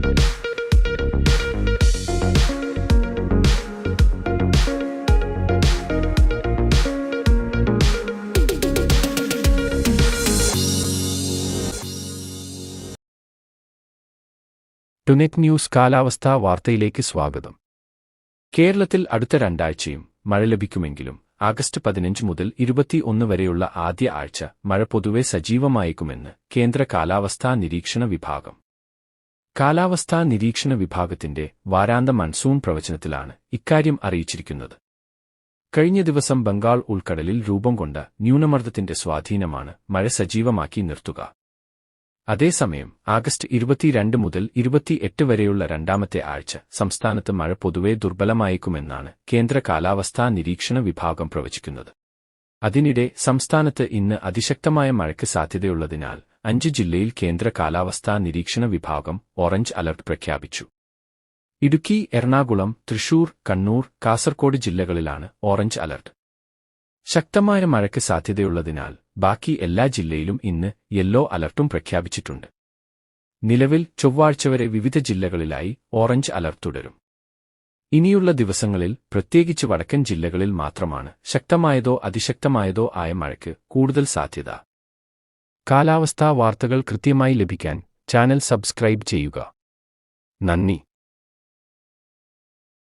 ടുനെറ്റ് news കാലാവസ്ഥാ വാർത്തയിലേക്ക് സ്വാഗതം. കേരളത്തിൽ അടുത്ത രണ്ടാഴ്ചയും മഴ ലഭിക്കുമെങ്കിലും ആഗസ്റ്റ് 15 മുതൽ 21 വരെയുള്ള ആദ്യ ആഴ്ച മഴ പൊതുവെ സജീവമായേക്കുമെന്ന് കേന്ദ്ര കാലാവസ്ഥാ നിരീക്ഷണ വിഭാഗം. കാലാവസ്ഥാ നിരീക്ഷണ വിഭാഗത്തിന്റെ വാരാന്ത മൺസൂൺ പ്രവചനത്തിലാണ് ഇക്കാര്യം അറിയിച്ചിരിക്കുന്നത്. കഴിഞ്ഞ ദിവസം ബംഗാൾ ഉൾക്കടലിൽ രൂപം കൊണ്ട ന്യൂനമർദ്ദത്തിന്റെ സ്വാധീനമാണ് മഴ സജീവമാക്കി നിർത്തുക. അതേസമയം ആഗസ്റ്റ് 22 മുതൽ 28 വരെയുള്ള രണ്ടാമത്തെ ആഴ്ച സംസ്ഥാനത്ത് മഴ പൊതുവെ ദുർബലമായേക്കുമെന്നാണ് കേന്ദ്ര കാലാവസ്ഥാ നിരീക്ഷണ വിഭാഗം പ്രവചിക്കുന്നത്. അതിനിടെ സംസ്ഥാനത്ത് ഇന്ന് അതിശക്തമായ മഴയ്ക്ക് സാധ്യതയുള്ളതിനാൽ 5 ജില്ലയിൽ കേന്ദ്ര കാലാവസ്ഥാ നിരീക്ഷണ വിഭാഗം ഓറഞ്ച് അലർട്ട് പ്രഖ്യാപിച്ചു. ഇടുക്കി, എറണാകുളം, തൃശൂർ, കണ്ണൂർ, കാസർകോട് ജില്ലകളിലാണ് ഓറഞ്ച് അലർട്ട്. ശക്തമായ മഴയ്ക്ക് സാധ്യതയുള്ളതിനാൽ ബാക്കി എല്ലാ ജില്ലയിലും ഇന്ന് യെല്ലോ അലർട്ടും പ്രഖ്യാപിച്ചിട്ടുണ്ട്. നിലവിൽ ചൊവ്വാഴ്ച വരെ വിവിധ ജില്ലകളിലായി ഓറഞ്ച് അലർട്ട് തുടരും. ഇനിയുള്ള ദിവസങ്ങളിൽ പ്രത്യേകിച്ച് വടക്കൻ ജില്ലകളിൽ മാത്രമാണ് ശക്തമായതോ അതിശക്തമായതോ ആയ മഴയ്ക്ക് കൂടുതൽ സാധ്യത. കാലാവസ്ഥാ വാർത്തകൾ കൃത്യമായി ലഭിക്കാൻ ചാനൽ സബ്സ്ക്രൈബ് ചെയ്യുക. നന്ദി.